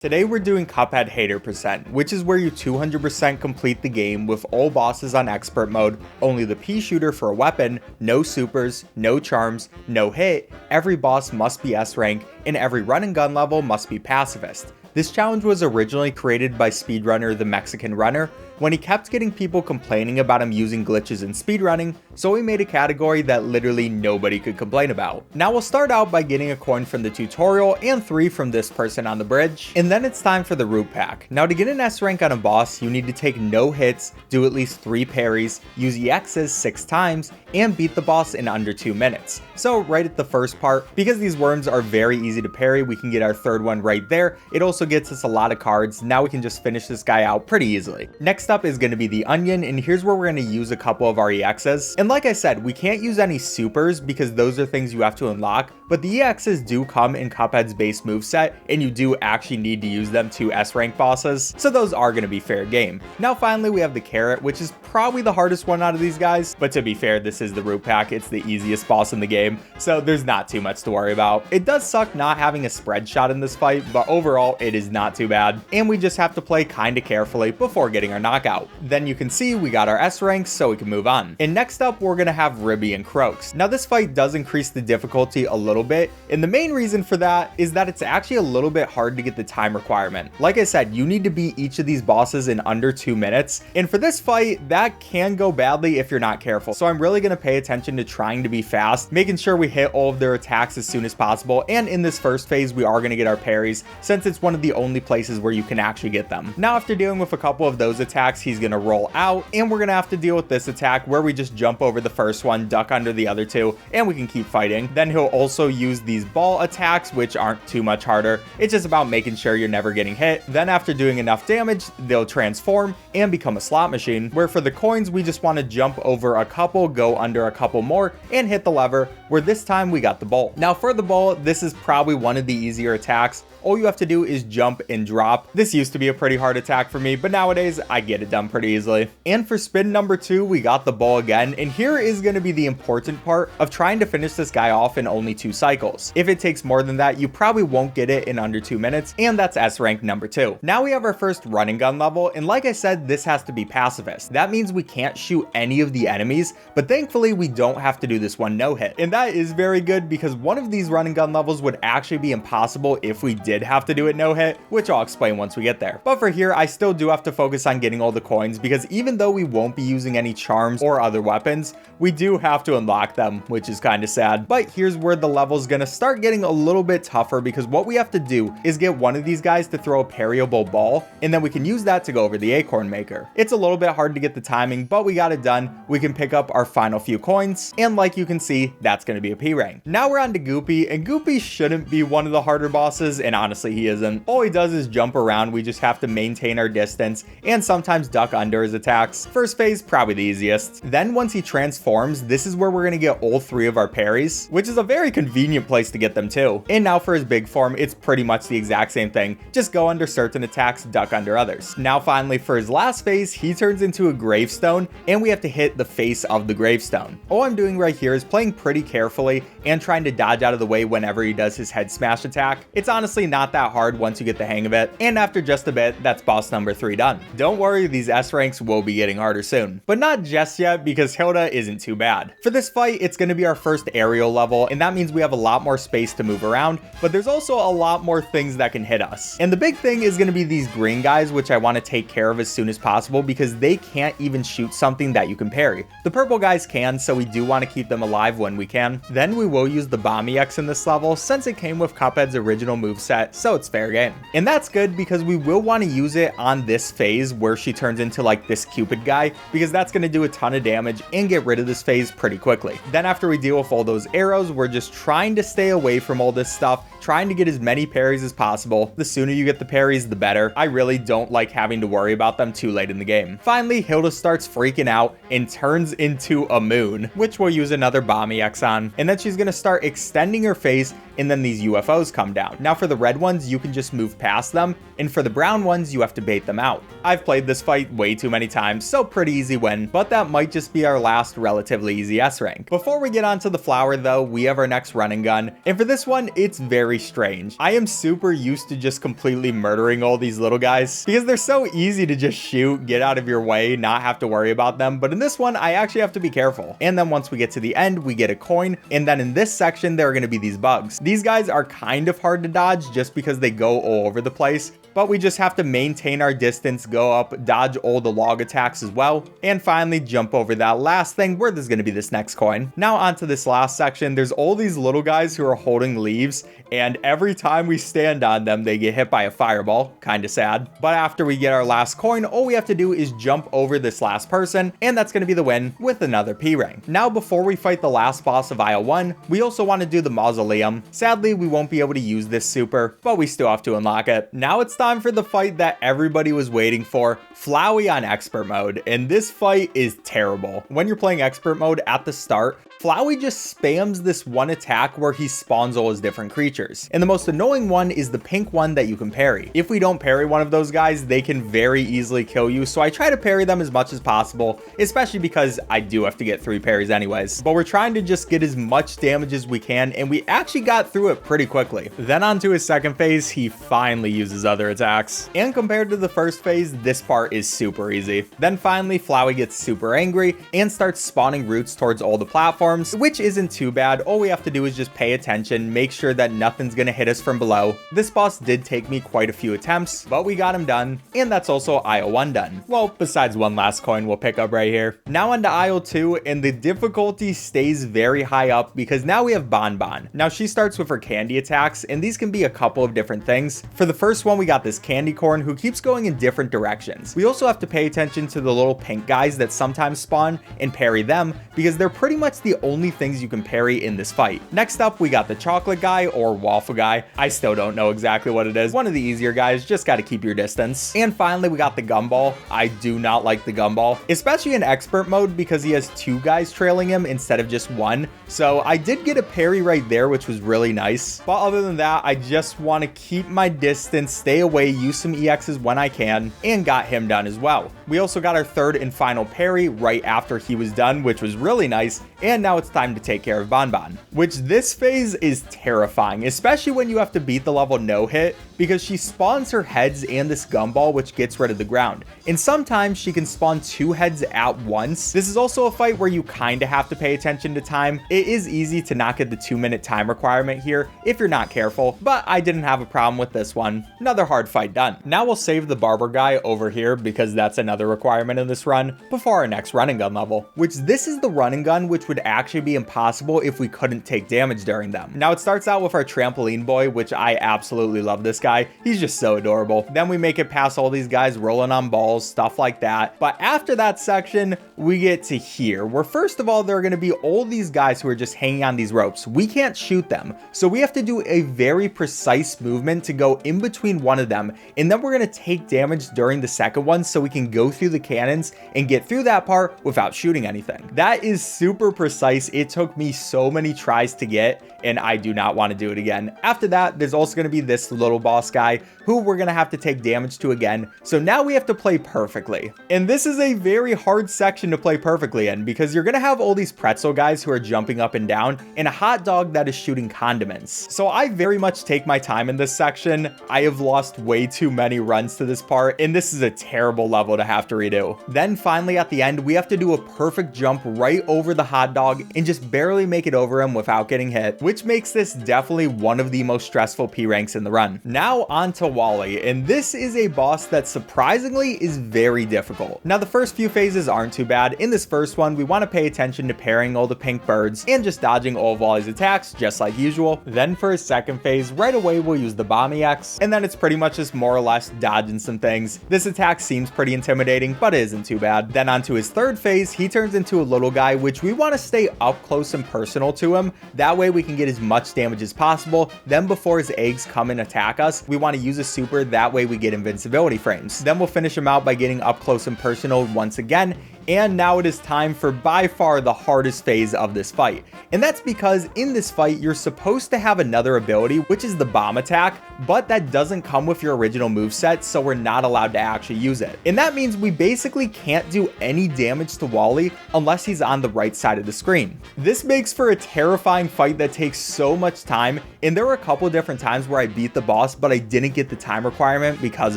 Today we're doing Cuphead Hater %, which is where you 200% complete the game with all bosses on expert mode, only the peashooter for a weapon, no supers, no charms, no hit, every boss must be S rank, and every run and gun level must be pacifist. This challenge was originally created by speedrunner The Mexican Runner when he kept getting people complaining about him using glitches in speedrunning, so he made a category that literally nobody could complain about. Now we'll start out by getting a coin from the tutorial and 3 from this person on the bridge, and then it's time for the root pack. Now to get an S rank on a boss, you need to take no hits, do at least 3 parries, use EXs 6 times, and beat the boss in under 2 minutes. So right at the first part, because these worms are very easy to parry, we can get our 3rd one right there. It also gets us a lot of cards. Now we can just finish this guy out pretty easily. Next up is going to be the onion, and here's where we're going to use a couple of our EXs. And like I said, we can't use any supers because those are things you have to unlock, but the EXs do come in Cuphead's base moveset, and you do actually need to use them to S rank bosses, so those are going to be fair game. Now finally we have the carrot, which is probably the hardest one out of these guys, but to be fair, this is the root pack. It's the easiest boss in the game, so there's not too much to worry about. It does suck not having a spread shot in this fight, but overall it is not too bad, and we just have to play kinda carefully before getting our knockout. Then you can see we got our S ranks, so we can move on. And next up we're gonna have Ribby and Croaks. Now this fight does increase the difficulty a little bit, and the main reason for that is that it's actually a little bit hard to get the time requirement. Like I said, you need to beat each of these bosses in under 2 minutes, and for this fight that can go badly if you're not careful. So I'm really gonna pay attention to trying to be fast, making sure we hit all of their attacks as soon as possible, and in this first phase we are gonna get our parries since it's one of the only places where you can actually get them. Now after dealing with a couple of those attacks, he's gonna roll out, and we're gonna have to deal with this attack where we just jump over the first one, duck under the other 2, and we can keep fighting. Then he'll also use these ball attacks, which aren't too much harder. It's just about making sure you're never getting hit. Then after doing enough damage, they'll transform and become a slot machine, where for the coins we just want to jump over a couple, go under a couple more, and hit the lever, where this time we got the ball. Now for the ball, this is probably one of the easier attacks. All you have to do is jump and drop. This used to be a pretty hard attack for me, but nowadays I get it done pretty easily. And for spin number 2, we got the ball again, and here is going to be the important part of trying to finish this guy off in only 2 cycles. If it takes more than that, you probably won't get it in under 2 minutes, and that's S rank number 2. Now we have our first running gun level, and like I said, this has to be pacifist. That means we can't shoot any of the enemies, but thankfully we don't have to do this one no hit. And that is very good because one of these running gun levels would actually be impossible if we did have to do it no hit, which I'll explain once we get there. But for here, I still do have to focus on getting all the coins because even though we won't be using any charms or other weapons, we do have to unlock them, which is kind of sad. But here's where the level's gonna start getting a little bit tougher because what we have to do is get one of these guys to throw a parryable ball, and then we can use that to go over the acorn maker. It's a little bit hard to get the timing, but we got it done. We can pick up our final few coins, and like you can see, that's gonna be a P rank. Now we're on to Goopy, and Goopy shouldn't be one of the harder bosses, and honestly he isn't. All he does is jump around. We just have to maintain our distance and sometimes duck under his attacks. First phase, probably the easiest. Then once he transforms, this is where we're gonna get all 3 of our parries, which is a very convenient place to get them too. And now for his big form, it's pretty much the exact same thing. Just go under certain attacks, duck under others. Now finally for his last phase, he turns into a gravestone, and we have to hit the face of the gravestone. All I'm doing right here is playing pretty carefully and trying to dodge out of the way whenever he does his head smash attack. It's honestly not that hard once you get the hang of it, and after just a bit, that's boss number 3 done. Don't worry, these S ranks will be getting harder soon, but not just yet because Hilda isn't too bad. For this fight, it's going to be our first aerial level, and that means we have a lot more space to move around, but there's also a lot more things that can hit us. And the big thing is going to be these green guys, which I want to take care of as soon as possible because they can't even shoot something that you can parry. The purple guys can, so we do want to keep them alive when we can. Then we will use the bomb EX in this level since it came with Cuphead's original moveset, so it's fair game. And that's good because we will want to use it on this phase where she turns into like this Cupid guy, because that's going to do a ton of damage and get rid of this phase pretty quickly. Then after we deal with all those arrows, we're just trying to stay away from all this stuff, trying to get as many parries as possible. The sooner you get the parries, the better. I really don't like having to worry about them too late in the game. Finally, Hilda starts freaking out and turns into a moon, which we'll use another bomb EX on, and then she's going to start extending her face and then these UFOs come down. Now for the red ones, you can just move past them, and for the brown ones, you have to bait them out. I've played this fight way too many times, so pretty easy win, but that might just be our last relatively easy S rank. Before we get onto the flower though, we have our next running gun, and for this one, it's very strange. I am super used to just completely murdering all these little guys, because they're so easy to just shoot, get out of your way, not have to worry about them, but in this one, I actually have to be careful. And then once we get to the end, we get a coin, and then in this section, there are going to be these bugs. These guys are kind of hard to dodge just because they go all over the place, but we just have to maintain our distance, go up, dodge all the log attacks as well, and finally jump over that last thing where there's going to be this next coin. Now onto this last section, there's all these little guys who are holding leaves, and every time we stand on them, they get hit by a fireball. Kind of sad. But after we get our last coin, all we have to do is jump over this last person, and that's going to be the win with another P rank. Now before we fight the last boss of Aisle 1, we also want to do the mausoleum. Sadly, we won't be able to use this super, but we still have to unlock it. Now it's time for the fight that everybody was waiting for, Flowey on expert mode, and this fight is terrible. When you're playing expert mode at the start, Flowey just spams this one attack where he spawns all his different creatures. And the most annoying one is the pink one that you can parry. If we don't parry one of those guys, they can very easily kill you. So I try to parry them as much as possible, especially because I do have to get 3 parries anyways. But we're trying to just get as much damage as we can, and we actually got through it pretty quickly. Then onto his second phase, he finally uses other attacks. And compared to the first phase, this part is super easy. Then finally, Flowey gets super angry and starts spawning roots towards all the platforms, which isn't too bad. All we have to do is just pay attention, make sure that nothing's gonna hit us from below. This boss did take me quite a few attempts, but we got him done, and that's also Aisle 1 done. Well, besides one last coin we'll pick up right here. Now onto Aisle 2, and the difficulty stays very high up because now we have Bon Bon. Now she starts with her candy attacks, and these can be a couple of different things. For the first one, we got this candy corn who keeps going in different directions. We also have to pay attention to the little pink guys that sometimes spawn and parry them because they're pretty much the only things you can parry in this fight. Next up, we got the chocolate guy or waffle guy. I still don't know exactly what it is. One of the easier guys, just got to keep your distance. And finally, we got the gumball. I do not like the gumball, especially in expert mode because he has 2 guys trailing him instead of just 1. So I did get a parry right there, which was really nice. But other than that, I just want to keep my distance, stay away, use some EXs when I can, and got him done as well. We also got our third and final parry right after he was done, which was really nice. And now it's time to take care of Bon Bon, which this phase is terrifying, especially when you have to beat the level no hit because she spawns her heads and this gumball, which gets rid of the ground. And sometimes she can spawn 2 heads at once. This is also a fight where you kind of have to pay attention to time. It is easy to not get the 2-minute time requirement here if you're not careful, but I didn't have a problem with this one. Another hard fight done. Now we'll save the barber guy over here because that's another requirement in this run before our next running gun level, which this is the running gun, which would actually be impossible if we couldn't take damage during them. Now it starts out with our trampoline boy, which I absolutely love this guy. He's just so adorable. Then we make it past all these guys rolling on balls, stuff like that. But after that section, we get to here, where first of all, there are going to be all these guys who are just hanging on these ropes. We can't shoot them. So we have to do a very precise movement to go in between one of them. And then we're going to take damage during the second one so we can go through the cannons and get through that part without shooting anything. That is super precise. It took me so many tries to get, and I do not want to do it again. After that, there's also going to be this little boss guy who we're going to have to take damage to again. So now we have to play perfectly. And this is a very hard section to play perfectly in because you're going to have all these pretzel guys who are jumping up and down and a hot dog that is shooting condiments. So I very much take my time in this section. I have lost way too many runs to this part, and this is a terrible level to have to redo. Then finally at the end, we have to do a perfect jump right over the hot dog and just barely make it over him without getting hit, which makes this definitely one of the most stressful P ranks in the run. Now on to Wally, and this is a boss that surprisingly is very difficult. Now the first few phases aren't too bad. In this first one, we want to pay attention to parrying all the pink birds and just dodging all of Wally's attacks just like usual. Then for his second phase, right away we'll use the bomb EX, and then it's pretty much just more or less dodging some things. This attack seems pretty intimidating, but it isn't too bad. Then onto his third phase, he turns into a little guy, which we want to stay up close and personal to him. That way we can get as much damage as possible. Then before his eggs come and attack us, we want to use a super. That way we get invincibility frames. Then we'll finish him out by getting up close and personal once again. And now it is time for by far the hardest phase of this fight. And that's because in this fight, you're supposed to have another ability, which is the bomb attack, but that doesn't come with your original moveset, so we're not allowed to actually use it. And that means we basically can't do any damage to Wally unless he's on the right side of the screen. This makes for a terrifying fight that takes so much time, and there were a couple different times where I beat the boss, but I didn't get the time requirement because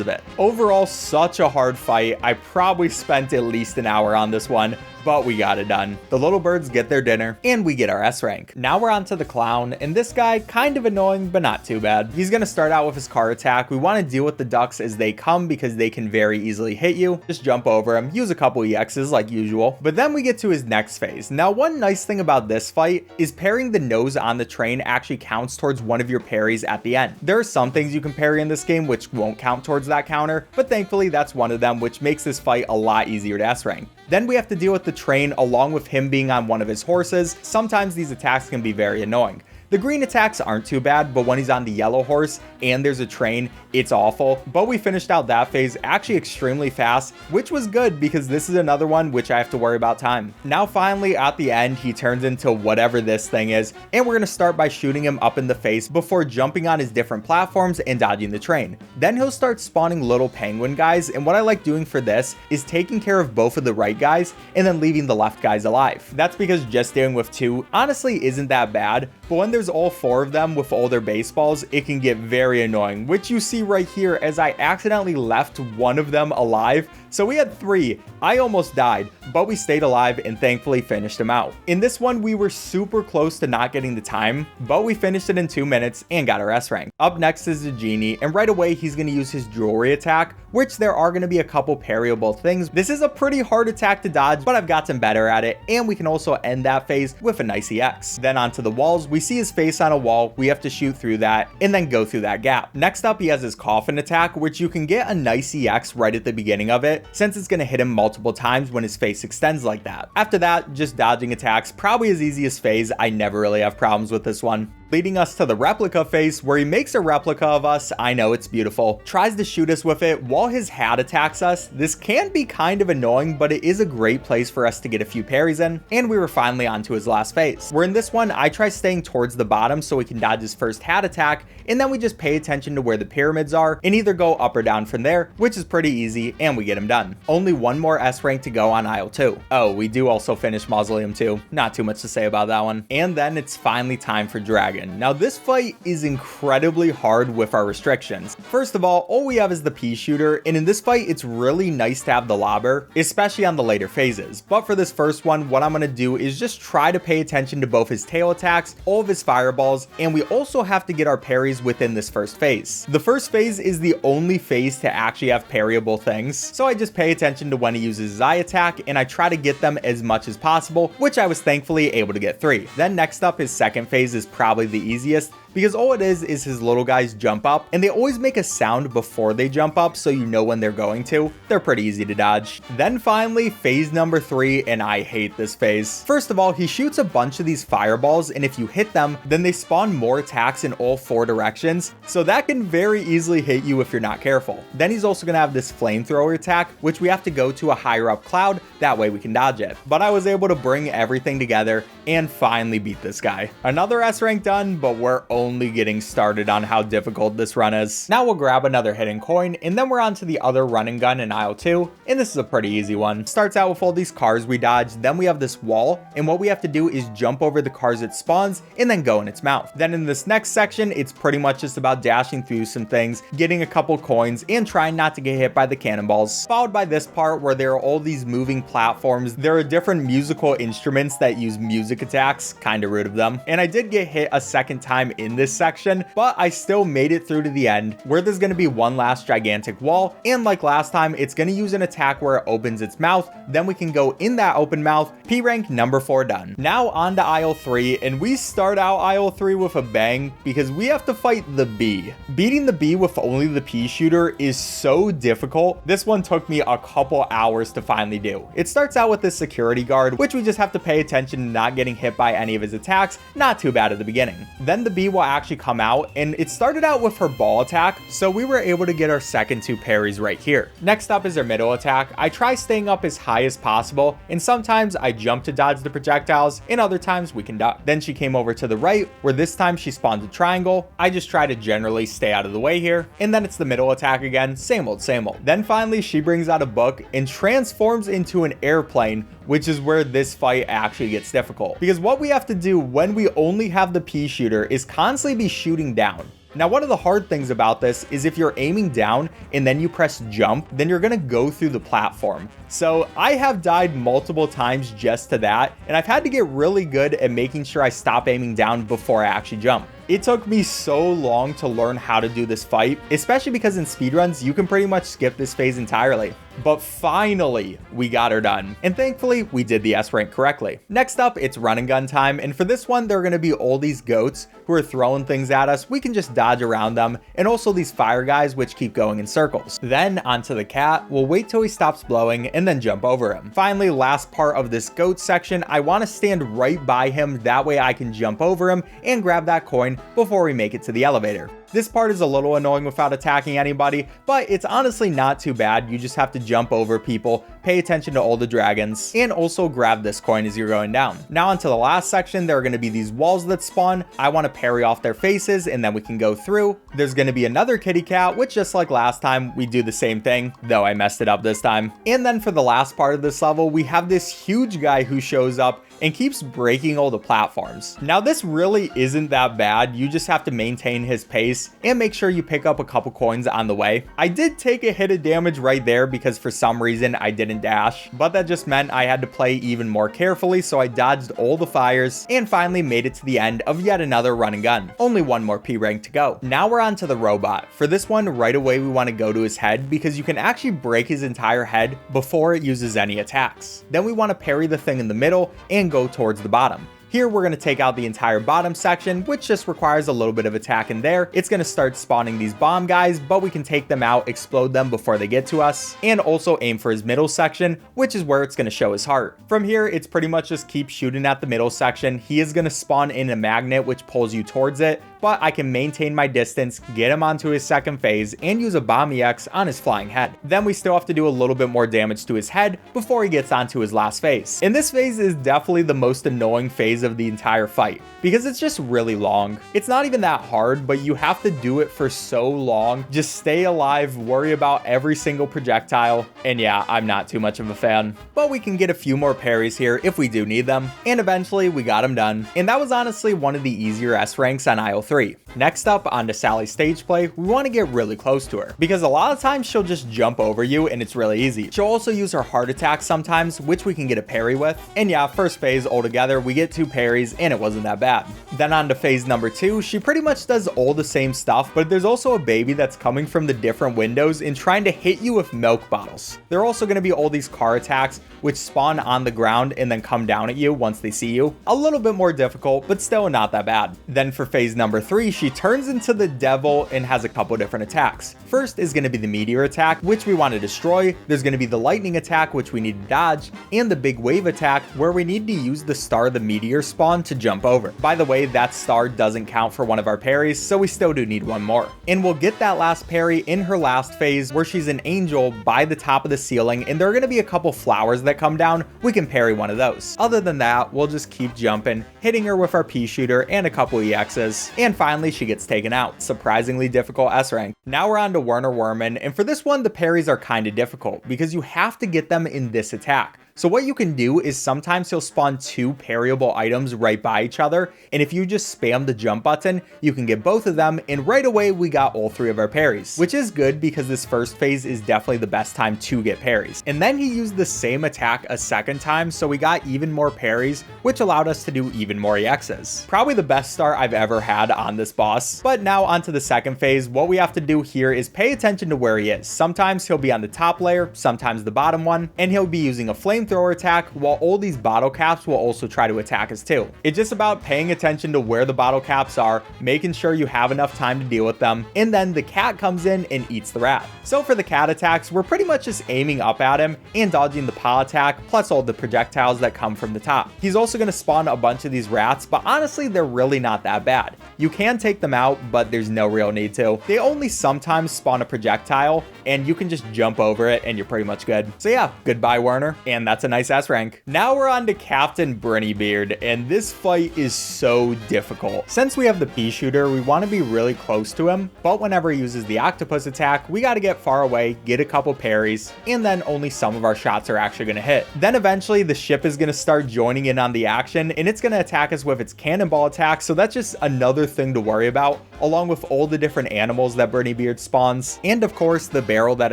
of it. Overall, such a hard fight. I probably spent at least an hour on this one, but we got it done. The little birds get their dinner, and we get our S rank. Now we're on to the clown, and this guy, kind of annoying, but not too bad. He's gonna start out with his car attack. We wanna deal with the ducks as they come because they can very easily hit you. Just jump over him, use a couple EXs like usual. But then we get to his next phase. Now, one nice thing about this fight is parrying the nose on the train actually counts towards one of your parries at the end. There are some things you can parry in this game which won't count towards that counter, but thankfully that's one of them, which makes this fight a lot easier to S rank. Then we have to deal with the train along with him being on one of his horses. Sometimes these attacks can be very annoying. The green attacks aren't too bad, but when he's on the yellow horse and there's a train, it's awful. But we finished out that phase actually extremely fast, which was good because this is another one which I have to worry about time. Now finally at the end, he turns into whatever this thing is, and we're gonna start by shooting him up in the face before jumping on his different platforms and dodging the train. Then he'll start spawning little penguin guys, and what I like doing for this is taking care of both of the right guys and then leaving the left guys alive. That's because just dealing with two honestly isn't that bad, but when there's all four of them with all their baseballs, it can get very annoying, which you see right here as I accidentally left one of them alive. So we had three. I almost died, but we stayed alive and thankfully finished him out. In this one, we were super close to not getting the time, but we finished it in 2 minutes and got our S rank. Up next is the genie, and right away he's going to use his jewelry attack, which there are going to be a couple parryable things. This is a pretty hard attack to dodge, but I've gotten better at it, and we can also end that phase with a nice EX. Then onto the walls, we see his face on a wall, we have to shoot through that, and then go through that gap. Next up, he has his coffin attack, which you can get a nice EX right at the beginning of it, since it's going to hit him multiple times when his face extends like that. After that, just dodging attacks, probably his easiest phase. I never really have problems with this one. Leading us to the replica phase, where he makes a replica of us. I know, it's beautiful. Tries to shoot us with it while his hat attacks us. This can be kind of annoying, but it is a great place for us to get a few parries in, and we were finally on to his last phase. Where in this one, I try staying towards the bottom so we can dodge his first hat attack, and then we just pay attention to where the pyramids are and either go up or down from there, which is pretty easy, and we get him done. Only one more S rank to go on aisle 2. Oh, we do also finish Mausoleum 2. Not too much to say about that one. And then it's finally time for Dragon. Now this fight is incredibly hard with our restrictions. First of all we have is the peashooter, and in this fight it's really nice to have the lobber, especially on the later phases. But for this first one, what I'm going to do is just try to pay attention to both his tail attacks, all of his fireballs, and we also have to get our parries within this first phase. The first phase is the only phase to actually have parryable things, so I just pay attention to when he uses his eye attack, and I try to get them as much as possible, which I was thankfully able to get 3. Then next up, his second phase is probably the easiest, because all it is his little guys jump up, and they always make a sound before they jump up so you know when they're going to. They're pretty easy to dodge. Then finally, phase number 3, and I hate this phase. First of all, he shoots a bunch of these fireballs, and if you hit them, then they spawn more attacks in all 4 directions, so that can very easily hit you if you're not careful. Then he's also going to have this flamethrower attack, which we have to go to a higher up cloud, that way we can dodge it. But I was able to bring everything together and finally beat this guy. Another S rank done, but we're only getting started on how difficult this run is. Now we'll grab another hidden coin, and then we're on to the other run and gun in aisle 2, and this is a pretty easy one. Starts out with all these cars we dodge, then we have this wall, and what we have to do is jump over the cars it spawns and then go in its mouth. Then in this next section, it's pretty much just about dashing through some things, getting a couple coins, and trying not to get hit by the cannonballs. Followed by this part where there are all these moving platforms. There are different musical instruments that use music attacks, kinda rude of them. And I did get hit a second time in this section, but I still made it through to the end, where there's gonna be one last gigantic wall, and like last time, it's gonna use an attack where it opens its mouth, then we can go in that open mouth. P rank number 4 done. Now on to aisle 3, and we start out aisle 3 with a bang, because we have to fight the bee. Beating the bee with only the peashooter is so difficult. This one took me a couple hours to finally do. It starts out with this security guard, which we just have to pay attention to not getting hit by any of his attacks. Not too bad at the beginning. Then the bee will actually come out, and it started out with her ball attack, so we were able to get our second 2 parries right here. Next up is her middle attack. I try staying up as high as possible, and sometimes I jump to dodge the projectiles, and other times we can duck. Then she came over to the right, where this time she spawns a triangle. I just try to generally stay out of the way here, and then it's the middle attack again, same old, same old. Then finally she brings out a book and transforms into an airplane, which is where this fight actually gets difficult. Because what we have to do when we only have the pea shooter is constantly be shooting down. Now, one of the hard things about this is if you're aiming down and then you press jump, then you're gonna go through the platform. So I have died multiple times just to that, and I've had to get really good at making sure I stop aiming down before I actually jump. It took me so long to learn how to do this fight, especially because in speedruns, you can pretty much skip this phase entirely. But finally, we got her done. And thankfully, we did the S rank correctly. Next up, it's run and gun time. And for this one, there are going to be all these goats who are throwing things at us. We can just dodge around them. And also these fire guys, which keep going in circles. Then onto the cat. We'll wait till he stops blowing and then jump over him. Finally, last part of this goat section, I want to stand right by him. That way I can jump over him and grab that coin before we make it to the elevator. This part is a little annoying without attacking anybody, but it's honestly not too bad. You just have to jump over people, pay attention to all the dragons, and also grab this coin as you're going down. Now onto the last section, there are going to be these walls that spawn. I want to parry off their faces and then we can go through. There's going to be another kitty cat, which just like last time, we do the same thing, though I messed it up this time. And then for the last part of this level, we have this huge guy who shows up and keeps breaking all the platforms. Now this really isn't that bad. You just have to maintain his pace and make sure you pick up a couple coins on the way. I did take a hit of damage right there because for some reason I didn't dash, but that just meant I had to play even more carefully, so I dodged all the fires and finally made it to the end of yet another run and gun. Only one more P rank to go. Now we're on to the robot. For this one, right away we want to go to his head because you can actually break his entire head before it uses any attacks. Then we want to parry the thing in the middle and go towards the bottom. Here we're going to take out the entire bottom section, which just requires a little bit of attack in there. It's going to start spawning these bomb guys, but we can take them out, explode them before they get to us, and also aim for his middle section, which is where it's going to show his heart. From here, it's pretty much just keep shooting at the middle section. He is going to spawn in a magnet, which pulls you towards it, but I can maintain my distance, get him onto his second phase, and use a bomb EX on his flying head. Then we still have to do a little bit more damage to his head before he gets onto his last phase. And this phase is definitely the most annoying phase of the entire fight because it's just really long. It's not even that hard, but you have to do it for so long. Just stay alive, worry about every single projectile, and yeah, I'm not too much of a fan. But we can get a few more parries here if we do need them, and eventually we got him done. And that was honestly one of the easier S ranks on IO3. Next up, onto Sally's stage play, we want to get really close to her because a lot of times she'll just jump over you and it's really easy. She'll also use her heart attack sometimes, which we can get a parry with. And yeah, first phase altogether, we get 2 parries and it wasn't that bad. Then on to phase number 2, she pretty much does all the same stuff, but there's also a baby that's coming from the different windows and trying to hit you with milk bottles. There are also going to be all these car attacks, which spawn on the ground and then come down at you once they see you. A little bit more difficult, but still not that bad. Then for phase number 3, she turns into the devil and has a couple different attacks. First is going to be the meteor attack, which we want to destroy. There's going to be the lightning attack, which we need to dodge, and the big wave attack, where we need to use the star the meteor spawn to jump over. By the way, that star doesn't count for one of our parries, so we still do need one more. And we'll get that last parry in her last phase, where she's an angel by the top of the ceiling, and there are going to be a couple flowers that come down. We can parry one of those. Other than that, we'll just keep jumping, hitting her with our pea shooter and a couple EXs, and finally she gets taken out. Surprisingly difficult S rank. Now we're on to Werner Werman, and for this one the parries are kind of difficult because you have to get them in this attack. So what you can do is sometimes he'll spawn 2 parryable items right by each other, and if you just spam the jump button, you can get both of them, and right away we got all 3 of our parries, which is good because this first phase is definitely the best time to get parries. And then he used the same attack a second time, so we got even more parries, which allowed us to do even more EXs. Probably the best start I've ever had on this boss. But now onto the second phase. What we have to do here is pay attention to where he is. Sometimes he'll be on the top layer, sometimes the bottom one, and he'll be using a flame flamethrower attack, while all these bottle caps will also try to attack us too. It's just about paying attention to where the bottle caps are, making sure you have enough time to deal with them, and then the cat comes in and eats the rat. So for the cat attacks, we're pretty much just aiming up at him and dodging the paw attack, plus all the projectiles that come from the top. He's also going to spawn a bunch of these rats, but honestly, they're really not that bad. You can take them out, but there's no real need to. They only sometimes spawn a projectile, and you can just jump over it and you're pretty much good. So yeah, goodbye Werner, and that's a nice ass rank. Now we're on to Captain Brinybeard, and this fight is so difficult. Since we have the peashooter, we want to be really close to him, but whenever he uses the octopus attack, we got to get far away, get a couple parries, and then only some of our shots are actually going to hit. Then eventually the ship is going to start joining in on the action, and it's going to attack us with its cannonball attack, so that's just another thing to worry about, along with all the different animals that Brinybeard spawns, and of course the barrel that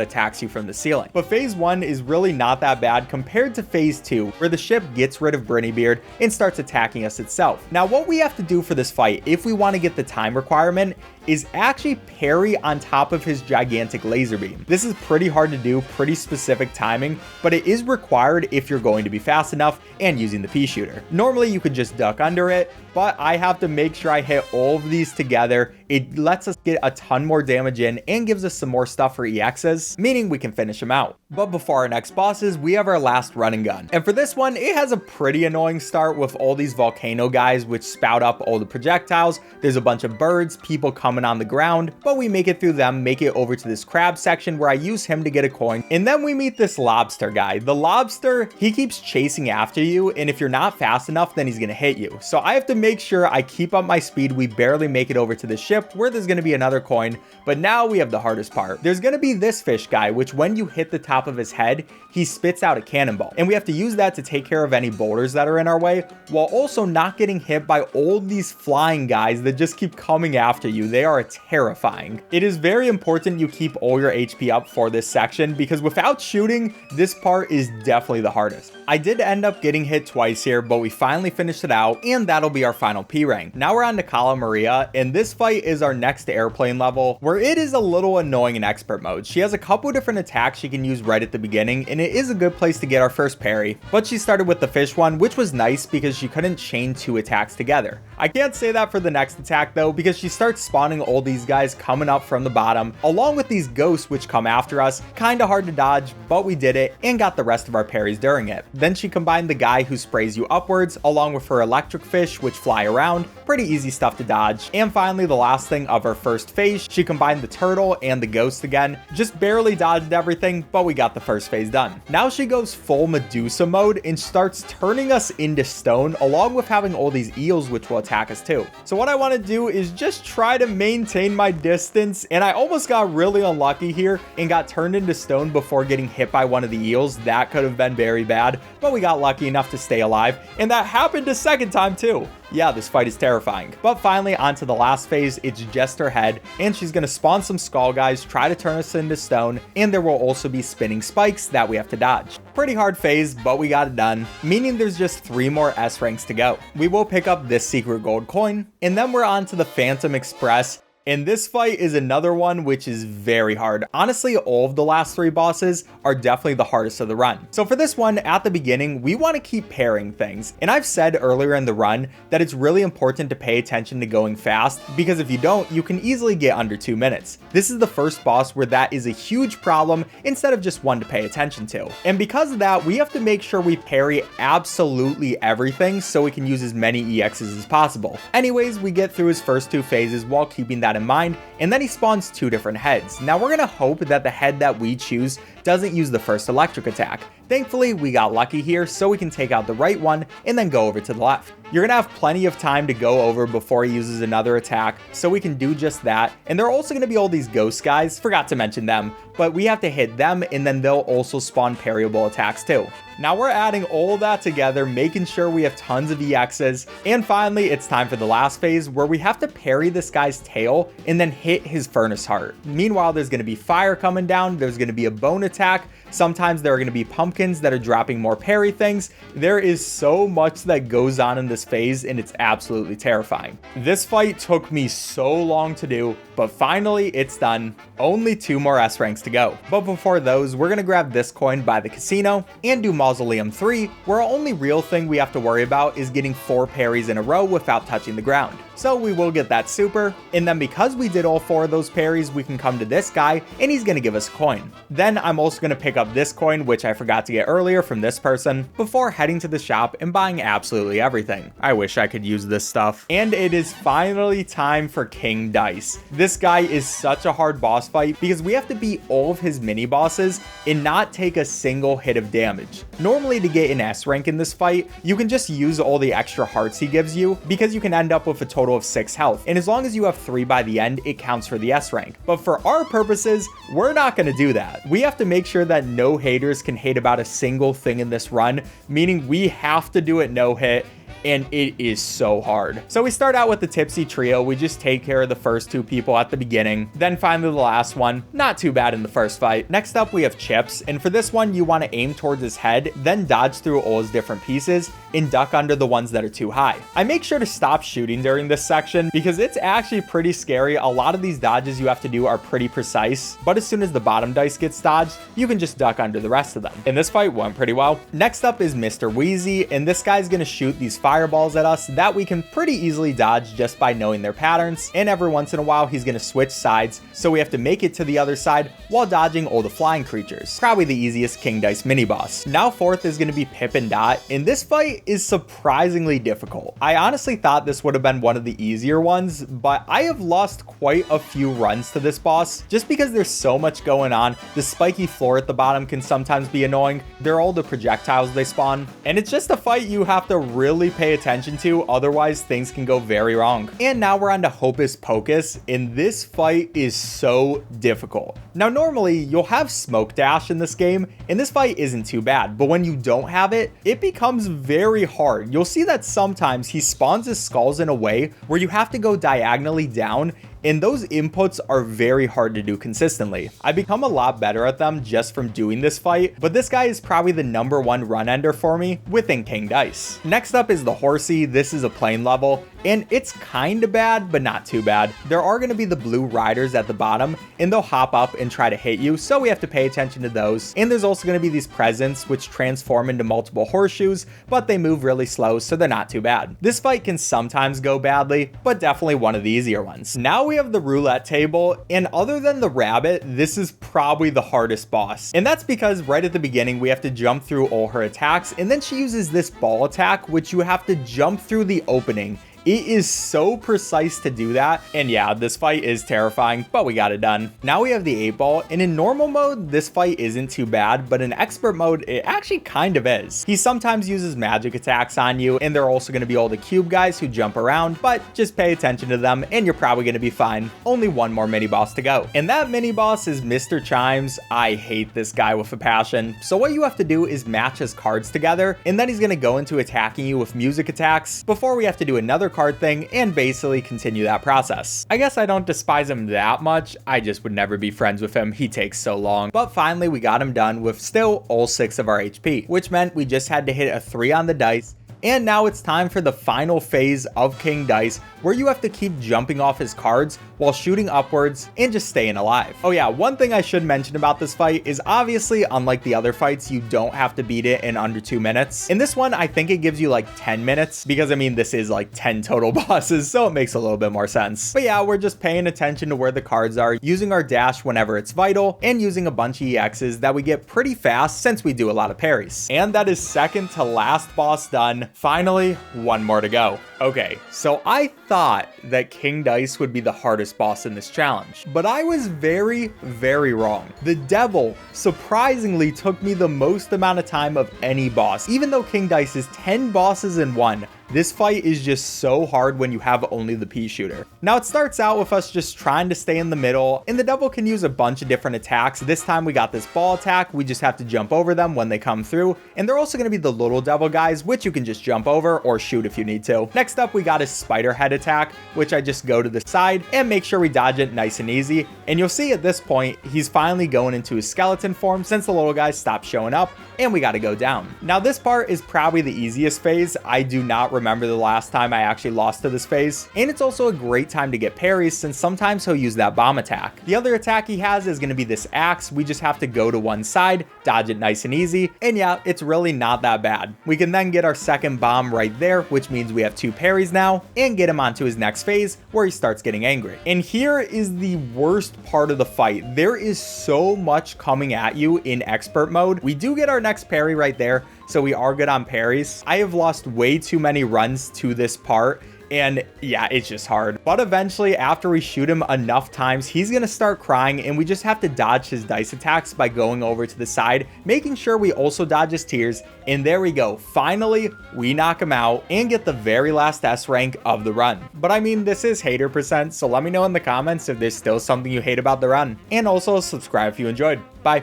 attacks you from the ceiling. But phase 1 is really not that bad compared to phase 2, where the ship gets rid of Brinybeard and starts attacking us itself. Now what we have to do for this fight, if we want to get the time requirement, is actually parry on top of his gigantic laser beam. This is pretty hard to do, pretty specific timing, but it is required if you're going to be fast enough and using the peashooter. Normally you could just duck under it, but I have to make sure I hit all of these together. It lets us get a ton more damage in and gives us some more stuff for EXs, meaning we can finish them out. But before our next bosses, we have our last run and gun. And for this one, it has a pretty annoying start with all these volcano guys which spout up all the projectiles. There's a bunch of birds, people coming on the ground, but we make it through them, make it over to this crab section where I use him to get a coin. And then we meet this lobster guy. The lobster, he keeps chasing after you, and if you're not fast enough, then he's gonna hit you. So I have to make sure I keep up my speed. We barely make it over to the ship where there's gonna be another coin, but now we have the hardest part. There's gonna be this fish guy, which when you hit the top of his head, he spits out a cannonball, and we have to use that to take care of any boulders that are in our way, while also not getting hit by all these flying guys that just keep coming after you. They are terrifying. It is very important you keep all your HP up for this section, because without shooting, this part is definitely the hardest. I did end up getting hit twice here, but we finally finished it out, and that'll be our final P rank. Now we're on to Kaliria, and this fight is our next airplane level, where it is a little annoying in expert mode. She has a couple different attacks she can use right at the beginning, and it is a good place to get our first parry, but she started with the fish one, which was nice because she couldn't chain 2 attacks together. I can't say that for the next attack though, because she starts spawning all these guys coming up from the bottom, along with these ghosts which come after us. Kinda hard to dodge, but we did it and got the rest of our parries during it. Then she combined the guy who sprays you upwards, along with her electric fish which fly around. Pretty easy stuff to dodge. And finally, the last thing of her first phase, she combined the turtle and the ghost again. Just barely dodged everything, but we got the first phase done. Now she goes full Medusa mode and starts turning us into stone, along with having all these eels which will attack us too. So what I want to do is just try to maintain my distance, and I almost got really unlucky here and got turned into stone before getting hit by one of the eels. That could have been very bad, but we got lucky enough to stay alive, and that happened a second time too. Yeah, this fight is terrifying. But finally, onto the last phase, it's just her head, and she's gonna spawn some skull guys, try to turn us into stone, and there will also be spinning spikes that we have to dodge. Pretty hard phase, but we got it done, meaning there's just 3 more S ranks to go. We will pick up this secret gold coin, and then we're on to the Phantom Express. And this fight is another one which is very hard. Honestly, all of the last 3 bosses are definitely the hardest of the run. So for this one, at the beginning, we want to keep pairing things. And I've said earlier in the run that it's really important to pay attention to going fast, because if you don't, you can easily get under 2 minutes. This is the first boss where that is a huge problem instead of just one to pay attention to. And because of that, we have to make sure we parry absolutely everything so we can use as many EXs as possible. Anyways, we get through his first 2 phases while keeping that in mind, and then he spawns 2 different heads. Now we're gonna hope that the head that we choose doesn't use the first electric attack. Thankfully, we got lucky here, so we can take out the right one and then go over to the left. You're gonna have plenty of time to go over before he uses another attack, so we can do just that. And there are also gonna be all these ghost guys, forgot to mention them, but we have to hit them, and then they'll also spawn parryable attacks too. Now we're adding all that together, making sure we have tons of EXs, and finally it's time for the last phase where we have to parry this guy's tail and then hit his furnace heart. Meanwhile, there's going to be fire coming down, there's going to be a bone attack, sometimes there are going to be pumpkins that are dropping more parry things. There is so much that goes on in this this phase, and it's absolutely terrifying. This fight took me so long to do, but finally it's done. Only 2 more S ranks to go. But before those, we're gonna grab this coin by the casino and do Mausoleum 3, where our only real thing we have to worry about is getting 4 parries in a row without touching the ground. So we will get that super, and then because we did all 4 of those parries, we can come to this guy, and he's gonna give us a coin. Then I'm also gonna pick up this coin, which I forgot to get earlier from this person, before heading to the shop and buying absolutely everything. I wish I could use this stuff. And it is finally time for King Dice. This guy is such a hard boss fight because we have to beat all of his mini bosses and not take a single hit of damage. Normally, to get an S rank in this fight, you can just use all the extra hearts he gives you, because you can end up with a total of 6 health, and as long as you have 3 by the end, it counts for the S rank. But for our purposes, we're not going to do that. We have to make sure that no haters can hate about a single thing in this run, meaning we have to do it no hit, and it is so hard. So we start out with the Tipsy Trio. We just take care of the first 2 people at the beginning, then finally the last one. Not too bad in the first fight. Next up, we have Chips, and for this one, you want to aim towards his head, then dodge through all his different pieces, and duck under the ones that are too high. I make sure to stop shooting during this section because it's actually pretty scary. A lot of these dodges you have to do are pretty precise, but as soon as the bottom dice gets dodged, you can just duck under the rest of them. And this fight went pretty well. Next up is Mr. Wheezy, and this guy's gonna shoot these fireballs at us that we can pretty easily dodge just by knowing their patterns, and every once in a while he's gonna switch sides, so we have to make it to the other side while dodging all the flying creatures. Probably the easiest King Dice mini boss. Now fourth is gonna be Pip and Dot, and this fight is surprisingly difficult. I honestly thought this would have been one of the easier ones, but I have lost quite a few runs to this boss just because there's so much going on. The spiky floor at the bottom can sometimes be annoying. They're all the projectiles they spawn, and it's just a fight you have to really pay attention to, otherwise things can go very wrong. And now we're on to Hocus Pocus, and this fight is so difficult. Now normally you'll have Smoke Dash in this game, and this fight isn't too bad, but when you don't have it, it becomes very hard. You'll see that sometimes he spawns his skulls in a way where you have to go diagonally down, and those inputs are very hard to do consistently. I become a lot better at them just from doing this fight, but this guy is probably the #1 run ender for me within King Dice. Next up is the Horsey. This is a plane level, and it's kinda bad, but not too bad. There are gonna be the blue riders at the bottom, and they'll hop up and try to hit you, so we have to pay attention to those. And there's also gonna be these presents which transform into multiple horseshoes, but they move really slow, so they're not too bad. This fight can sometimes go badly, but definitely one of the easier ones. Now we have the roulette table, and other than the rabbit, this is probably the hardest boss. And that's because right at the beginning, we have to jump through all her attacks, and then she uses this ball attack, which you have to jump through the opening. It is so precise to do that, and yeah, this fight is terrifying, but we got it done. Now we have the 8-ball, and in normal mode, this fight isn't too bad, but in expert mode, it actually kind of is. He sometimes uses magic attacks on you, and there are also going to be all the cube guys who jump around, but just pay attention to them, and you're probably going to be fine. Only one more mini boss to go, and that mini boss is Mr. Chimes. I hate this guy with a passion, so what you have to do is match his cards together, and then he's going to go into attacking you with music attacks before we have to do another card thing and basically continue that process. I guess I don't despise him that much, I just would never be friends with him. He takes so long. But finally we got him done with still all 6 of our HP, which meant we just had to hit a 3 on the dice. And now it's time for the final phase of King Dice, where you have to keep jumping off his cards while shooting upwards and just staying alive. Oh yeah, one thing I should mention about this fight is obviously, unlike the other fights, you don't have to beat it in under 2 minutes. In this one, I think it gives you like 10 minutes, because I mean, this is like 10 total bosses, so it makes a little bit more sense. But yeah, we're just paying attention to where the cards are, using our dash whenever it's vital, and using a bunch of EXs that we get pretty fast since we do a lot of parries. And that is second to last boss done. Finally, one more to go. Okay, so I thought that King Dice would be the hardest boss in this challenge, but I was very, very wrong. The Devil surprisingly took me the most amount of time of any boss. Even though King Dice is 10 bosses in one, this fight is just so hard when you have only the peashooter. Now it starts out with us just trying to stay in the middle, and the Devil can use a bunch of different attacks. This time we got this ball attack, we just have to jump over them when they come through, and they're also going to be the little Devil guys, which you can just jump over or shoot if you need to. Next up we got his spider head attack, which I just go to the side and make sure we dodge it nice and easy, and you'll see at this point he's finally going into his skeleton form since the little guys stopped showing up, and we got to go down. Now this part is probably the easiest phase. I do not remember remember the last time I actually lost to this phase. And it's also a great time to get parries since sometimes he'll use that bomb attack. The other attack he has is going to be this axe. We just have to go to one side, dodge it nice and easy, and yeah, it's really not that bad. We can then get our second bomb right there, which means we have 2 parries now, and get him onto his next phase where he starts getting angry. And here is the worst part of the fight. There is so much coming at you in expert mode. We do get our next parry right there, so we are good on parries. I have lost way too many runs to this part, and yeah, it's just hard. But eventually, after we shoot him enough times, he's gonna start crying, and we just have to dodge his dice attacks by going over to the side, making sure we also dodge his tears, and there we go. Finally, we knock him out and get the very last S rank of the run. But I mean, this is hater percent, so let me know in the comments if there's still something you hate about the run. And also subscribe if you enjoyed. Bye.